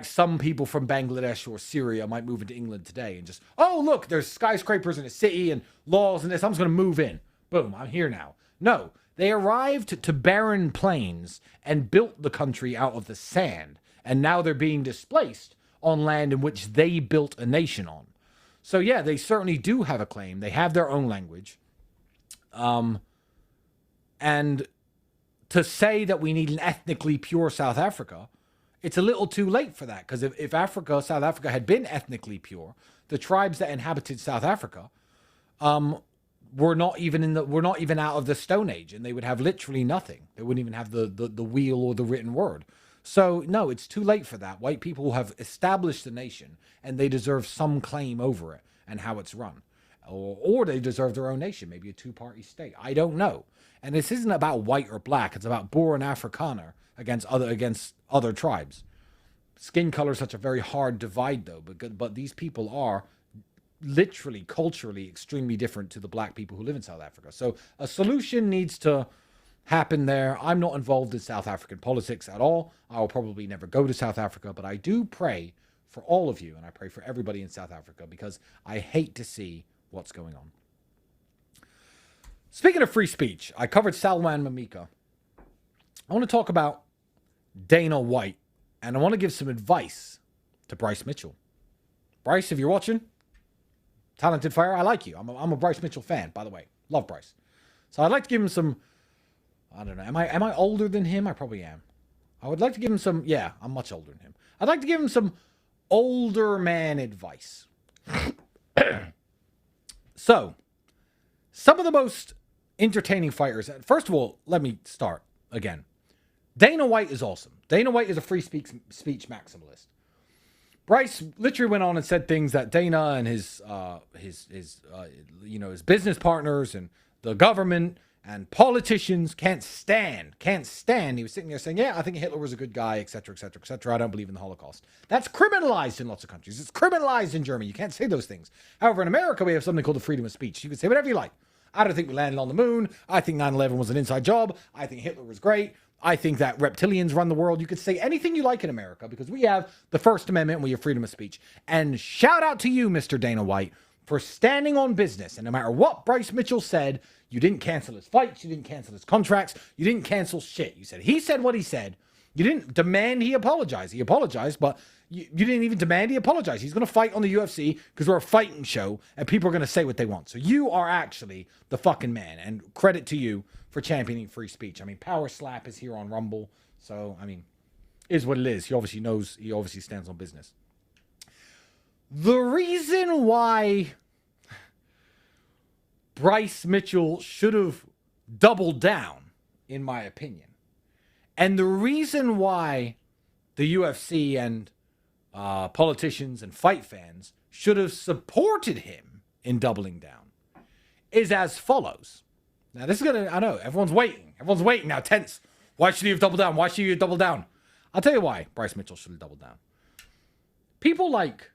some people from Bangladesh or Syria might move into England today and just, oh, look, there's skyscrapers in a city and laws and this, I'm just going to move in. Boom, I'm here now. No, they arrived to barren plains and built the country out of the sand, and now they're being displaced on land in which they built a nation on. So, yeah, they certainly do have a claim. They have their own language. And to say that we need an ethnically pure South Africa, it's a little too late for that. Because if South Africa had been ethnically pure, the tribes that inhabited South Africa were not even out of the Stone Age, and they would have literally nothing. They wouldn't even have the wheel or the written word. So, no, it's too late for that. White people have established the nation, and they deserve some claim over it and how it's run. Or they deserve their own nation, maybe a two-party state. I don't know. And this isn't about white or black. It's about Boer and Afrikaner against other tribes. Skin color is such a very hard divide, though. But these people are literally, culturally, extremely different to the black people who live in South Africa. So a solution needs to happen there. I'm not involved in South African politics at all. I will probably never go to South Africa, but I do pray for all of you, and I pray for everybody in South Africa, because I hate to see what's going on. Speaking of free speech, I covered Salwan Mamika. I want to talk about Dana White, and I want to give some advice to Bryce Mitchell. Bryce, if you're watching, talented fire, I like you. I'm a Bryce Mitchell fan, by the way. Love Bryce. So I'd like to give him some I don't know. Am I older than him? I probably am. I would like to give him some. Yeah, I'm much older than him. I'd like to give him some older man advice. So, some of the most entertaining fighters. First of all, let me start again. Dana White is awesome. Dana White is a free speech maximalist. Bryce literally went on and said things that Dana and his business partners and the government and politicians can't stand. He was sitting there saying, yeah, I think Hitler was a good guy, etc., etc., etc. I don't believe in the Holocaust. That's criminalized in lots of countries. It's criminalized in Germany. You can't say those things. However, in America, we have something called the freedom of speech. You can say whatever you like. I don't think we landed on the moon. I think 9/11 was an inside job. I think Hitler was great. I think that reptilians run the world. You could say anything you like in America because we have the First Amendment and we have freedom of speech. And shout out to you, Mr. Dana White, for standing on business. And no matter what Bryce Mitchell said, you didn't cancel his fights. You didn't cancel his contracts. You didn't cancel shit. You said he said what he said. You didn't demand he apologize. He apologized, but you didn't even demand he apologize. He's going to fight on the UFC because we're a fighting show and people are going to say what they want. So you are actually the fucking man. And credit to you for championing free speech. I mean, Power Slap is here on Rumble. So, I mean, is what it is. He obviously stands on business. The reason why Bryce Mitchell should have doubled down, in my opinion, and the reason why the UFC and politicians and fight fans should have supported him in doubling down is as follows. Now, this is I know, everyone's waiting. Everyone's waiting now, tense. Why should he have doubled down? Why should he have doubled down? I'll tell you why Bryce Mitchell should have doubled down. People like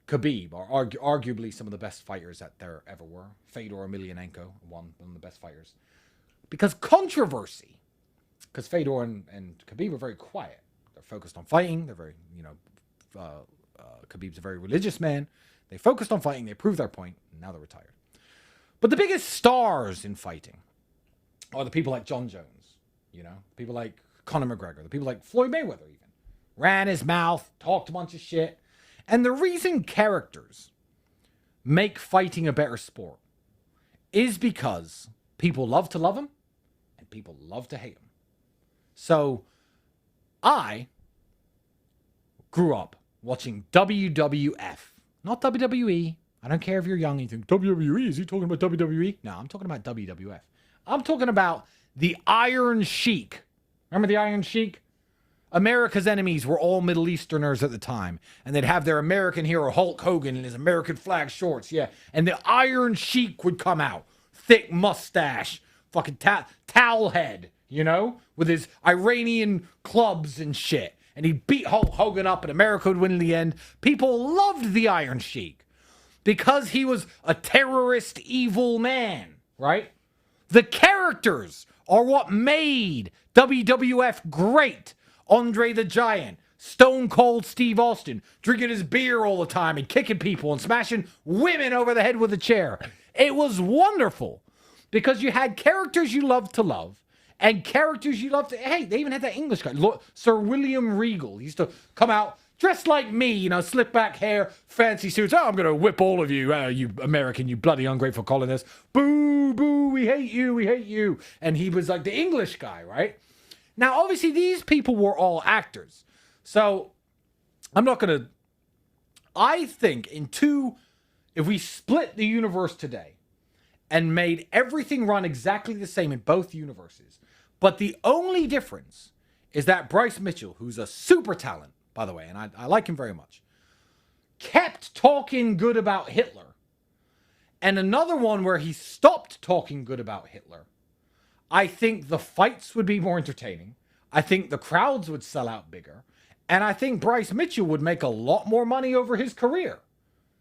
Khabib are arguably some of the best fighters that there ever were. Fedor Emelianenko, one of the best fighters. Because controversy, because Fedor and Khabib are very quiet. They're focused on fighting. They're very, Khabib's a very religious man. They focused on fighting. They proved their point. And now they're retired. But the biggest stars in fighting are the people like John Jones, people like Conor McGregor, the people like Floyd Mayweather even. Ran his mouth, talked a bunch of shit. And the reason characters make fighting a better sport is because people love to love them and people love to hate them. So I grew up watching WWF, not WWE. I don't care if you're young and you think, WWE, is he talking about WWE? No, I'm talking about WWF. I'm talking about the Iron Sheik. Remember the Iron Sheik? America's enemies were all Middle Easterners at the time. And they'd have their American hero, Hulk Hogan, in his American flag shorts. Yeah. And the Iron Sheik would come out. Thick mustache. Fucking towel head. With his Iranian clubs and shit. And he'd beat Hulk Hogan up and America would win in the end. People loved the Iron Sheik. Because he was a terrorist, evil man, right? The characters are what made WWF great. Andre the Giant, Stone Cold Steve Austin, drinking his beer all the time and kicking people and smashing women over the head with a chair. It was wonderful because you had characters you loved to love and characters you loved to... Hey, they even had that English guy, Sir William Regal. He used to come out dressed like me, slick back hair, fancy suits. Oh, I'm going to whip all of you, you American, you bloody ungrateful colonists. Boo, boo, we hate you, we hate you. And he was like the English guy, right? Now, obviously, these people were all actors. So, I'm not going to... I think if we split the universe today and made everything run exactly the same in both universes, but the only difference is that Bryce Mitchell, who's a super talent, by the way, and I like him very much, kept talking good about Hitler. And another one where he stopped talking good about Hitler. I think the fights would be more entertaining. I think the crowds would sell out bigger. And I think Bryce Mitchell would make a lot more money over his career.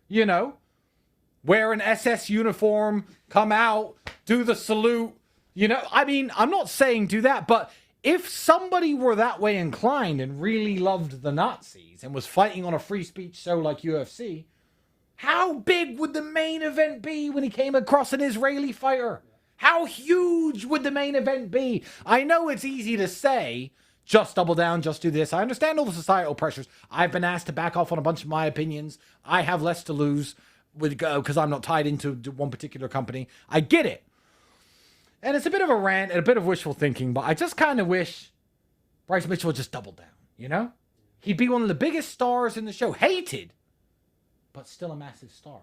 Wear an SS uniform, come out, do the salute. I'm not saying do that, but if somebody were that way inclined and really loved the Nazis and was fighting on a free speech show like UFC, how big would the main event be when he came across an Israeli fighter? How huge would the main event be? I know it's easy to say, just double down, just do this. I understand all the societal pressures. I've been asked to back off on a bunch of my opinions. I have less to lose because I'm not tied into one particular company. I get it. And it's a bit of a rant and a bit of wishful thinking, but I just kind of wish Bryce Mitchell would just double down, you know? He'd be one of the biggest stars in the show. Hated, but still a massive star.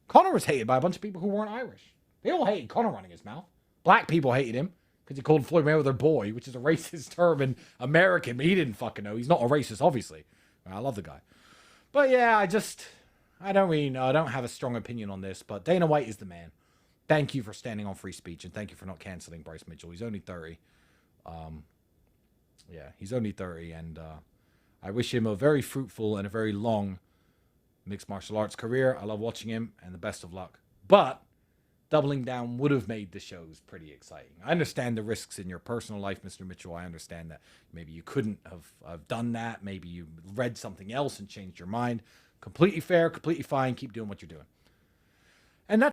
Connor was hated by a bunch of people who weren't Irish. They all hated Connor running his mouth. Black people hated him because he called Floyd Mayweather boy, which is a racist term in American, but he didn't fucking know. He's not a racist, obviously. I love the guy. But yeah, I don't really know. I don't have a strong opinion on this, but Dana White is the man. Thank you for standing on free speech, and thank you for not canceling Bryce Mitchell. He's only 30. Yeah, he's only 30, and I wish him a very fruitful and a very long mixed martial arts career. I love watching him, and the best of luck. But doubling down would have made the shows pretty exciting. I understand the risks in your personal life, Mr. Mitchell. I understand that maybe you couldn't have done that. Maybe you read something else and changed your mind. Completely fair, completely fine. Keep doing what you're doing. And that's